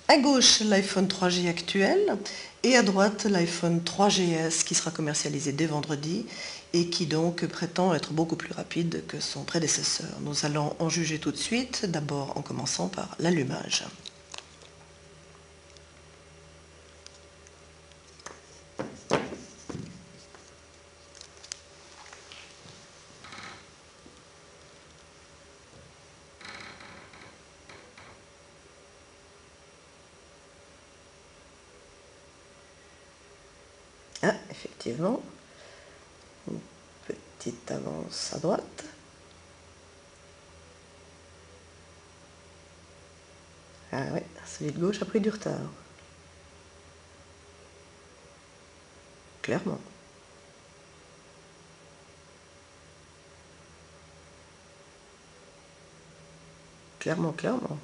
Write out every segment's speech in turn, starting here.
À gauche, l'iPhone 3G actuel et à droite, l'iPhone 3GS qui sera commercialisé dès vendredi et qui donc prétend être beaucoup plus rapide que son prédécesseur. Nous allons en juger tout de suite, d'abord en commençant par l'allumage. Ah, effectivement, une petite avance à droite. Ah oui, celui de gauche a pris du retard. Clairement. Clairement.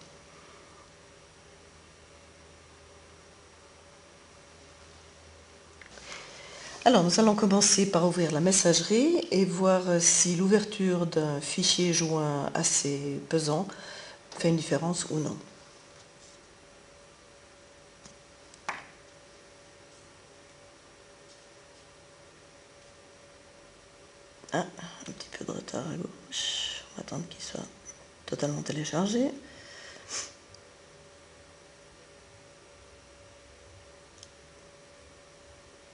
Alors, nous allons commencer par ouvrir la messagerie et voir si l'ouverture d'un fichier joint assez pesant fait une différence ou non. Ah, un petit peu de retard à gauche. On va attendre qu'il soit totalement téléchargé.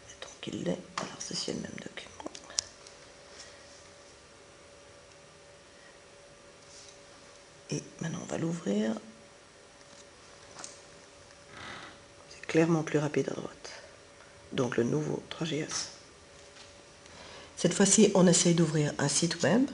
Mettons qu'il l'est. Alors, ceci est le même document. Et maintenant, on va l'ouvrir. C'est clairement plus rapide à droite. Donc, le nouveau 3GS. Cette fois-ci, on essaye d'ouvrir un site web.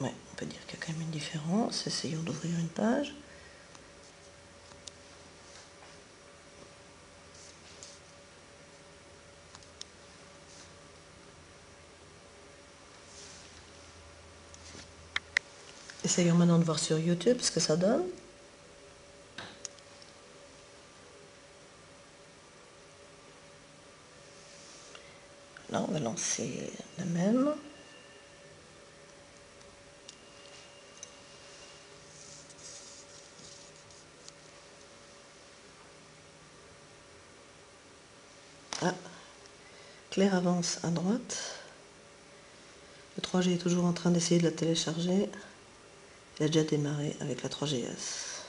Ouais, on peut dire qu'il y a quand même une différence. Essayons d'ouvrir une page. Essayons maintenant de voir sur YouTube ce que ça donne. Là, on va lancer la même. Ah, Claire avance à droite. Le 3G est toujours en train d'essayer de la télécharger. Il a déjà démarré avec la 3GS.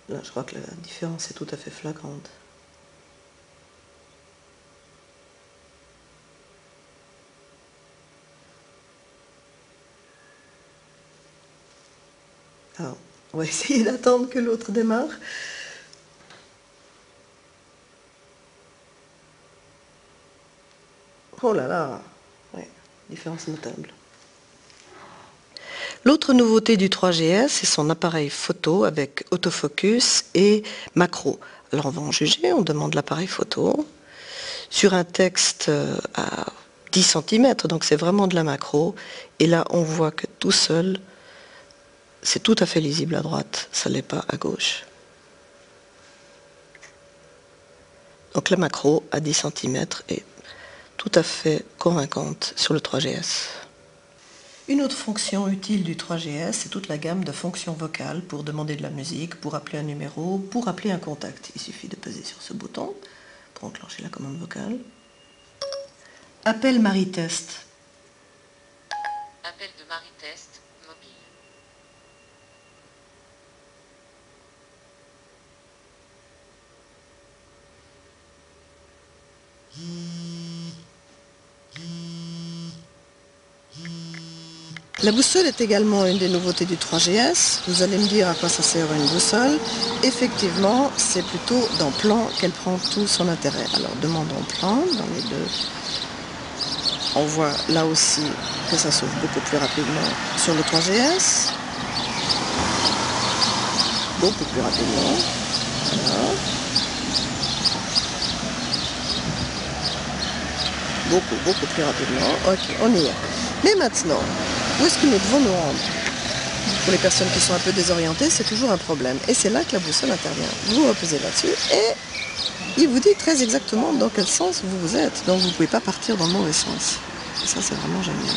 Là, je crois que la différence est tout à fait flagrante. Alors, on va essayer d'attendre que l'autre démarre. Oh là là, ouais, différence notable. L'autre nouveauté du 3GS, c'est son appareil photo avec autofocus et macro. Alors on va en juger, on demande l'appareil photo sur un texte à 10 cm, donc c'est vraiment de la macro. Et là, on voit que tout seul, c'est tout à fait lisible à droite, ça ne l'est pas à gauche. Donc la macro à 10 cm est tout à fait convaincante sur le 3GS. Une autre fonction utile du 3GS, c'est toute la gamme de fonctions vocales pour demander de la musique, pour appeler un numéro, pour appeler un contact. Il suffit de peser sur ce bouton pour enclencher la commande vocale. Appel Marie-Test. Appel de Marie-Test, mobile. La boussole est également une des nouveautés du 3GS. Vous allez me dire à quoi ça sert une boussole. Effectivement, c'est plutôt dans plan qu'elle prend tout son intérêt. Alors demandons plan dans les deux. On voit là aussi que ça s'ouvre beaucoup plus rapidement sur le 3GS. Beaucoup plus rapidement. Voilà. Beaucoup plus rapidement. Ok, on y est. Mais maintenant, Où est-ce que nous devons nous rendre? Pour les personnes qui sont un peu désorientées, c'est toujours un problème. Et c'est là que la boussole intervient. Vous reposez là-dessus et il vous dit très exactement dans quel sens vous êtes. Donc vous ne pouvez pas partir dans le mauvais sens. Et ça, c'est vraiment génial.